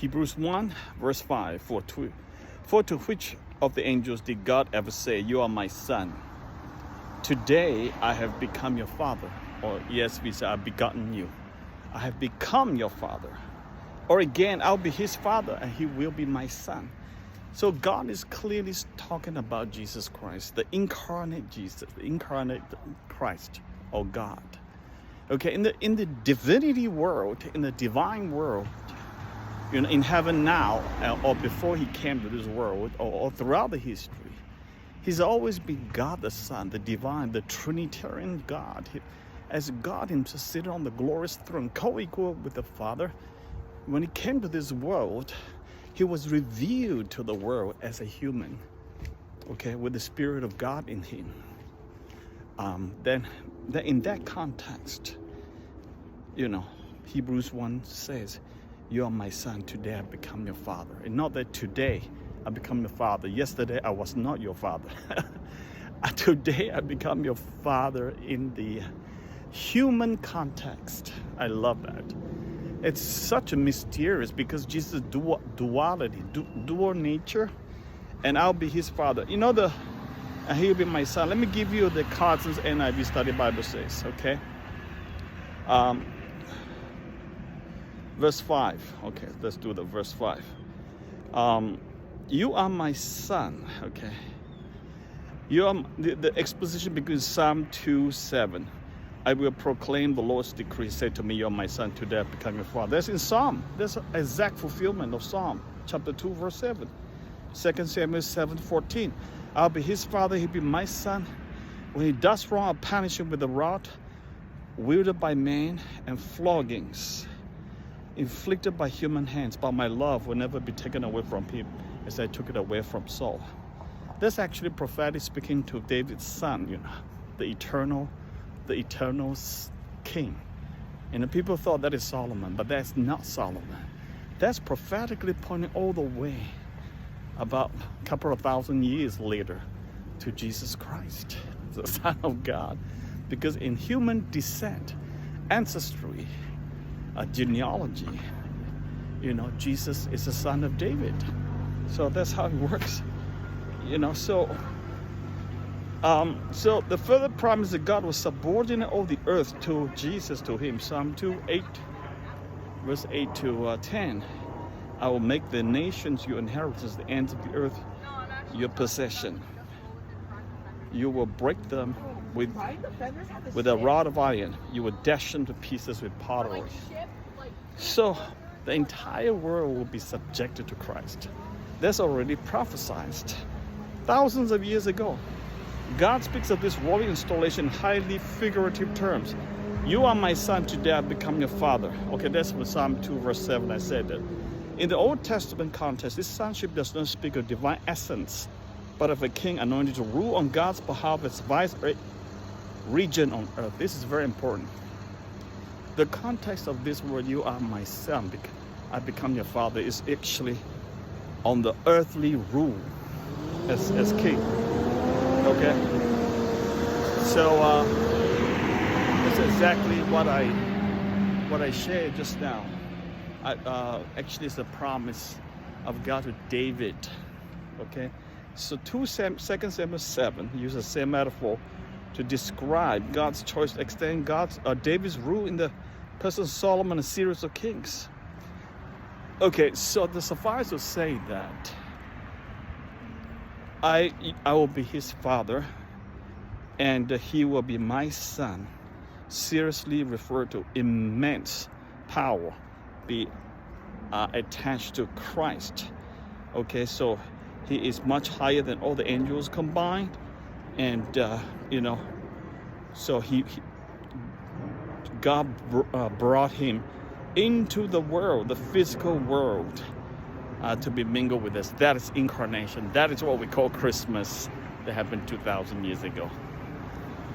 Hebrews 1 verse 5, for to which of the angels did God ever say, you are my son? Today I have become your father. Or ESV says, I've begotten you. I have become your father. Or again, I'll be his father and he will be my son. So God is clearly talking about Jesus Christ, the incarnate Jesus, the incarnate Christ, or God. Okay, in the divinity world, in the divine world, in heaven now, or before he came to this world, or throughout the history, he's always been God the Son, the divine, the Trinitarian God. As God himself sitting on the glorious throne, co-equal with the Father, when he came to this world, he was revealed to the world as a human, okay, with the Spirit of God in him. Then in that context, Hebrews 1 says, you are my son, today I become your father. And not that today I become your father. Yesterday I was not your father. Today I become your father in the human context. I love that. It's such a mysterious, because Jesus' duality, dual nature, and I'll be his father. And he'll be my son. Let me give you the Carson's NIV Study Bible says, okay? Verse 5. Okay, let's do the verse 5. You are my son, okay? You are the exposition begins Psalm 2:7. I will proclaim the Lord's decree. Say to me, you are my son, today I become your father. That's in Psalm. That's an exact fulfillment of Psalm chapter 2, verse 7. 2 Samuel 7:14. I'll be his father, he'll be my son. When he does wrong, I'll punish him with a rod, wielded by man, and floggings, inflicted by human hands. But my love will never be taken away from him, as I took it away from Saul. That's actually prophetic speaking to David's son, the eternal king. And the people thought that is Solomon, but that's not Solomon. That's prophetically pointing all the way about a couple of thousand years later to Jesus Christ, the Son of God. Because in human descent, ancestry, genealogy, Jesus is the son of David. So that's how it works. So the further promise that God will subordinate all the earth to Jesus, to him. Psalm 2:8, verse 8 to 10. I will make the nations your inheritance, the ends of the earth your possession. You will break them with a rod of iron. You will dash them to pieces with pottery. So the entire world will be subjected to Christ. That's already prophesied thousands of years ago. God speaks of this royal installation in highly figurative terms. You are my son, today I become your father. Okay, that's from Psalm 2, verse 7. I said that. In the Old Testament context, this sonship does not speak of divine essence, but of a king anointed to rule on God's behalf as vice regent on earth. This is very important. The context of this word, you are my son, I become your father, is actually on the earthly rule as king. Okay? So that's exactly what I shared just now. Actually, it's a promise of God to David. Okay? So 2 Samuel 7 uses the same metaphor to describe God's choice to extend David's rule in the person of Solomon, a series of kings. Okay, so the suffice to say that I will be his father and he will be my son, seriously referred to immense power be attached to Christ. Okay, so he is much higher than all the angels combined, and so God brought him into the world, the physical world, to be mingled with us. That is incarnation. That is what we call Christmas that happened 2,000 years ago.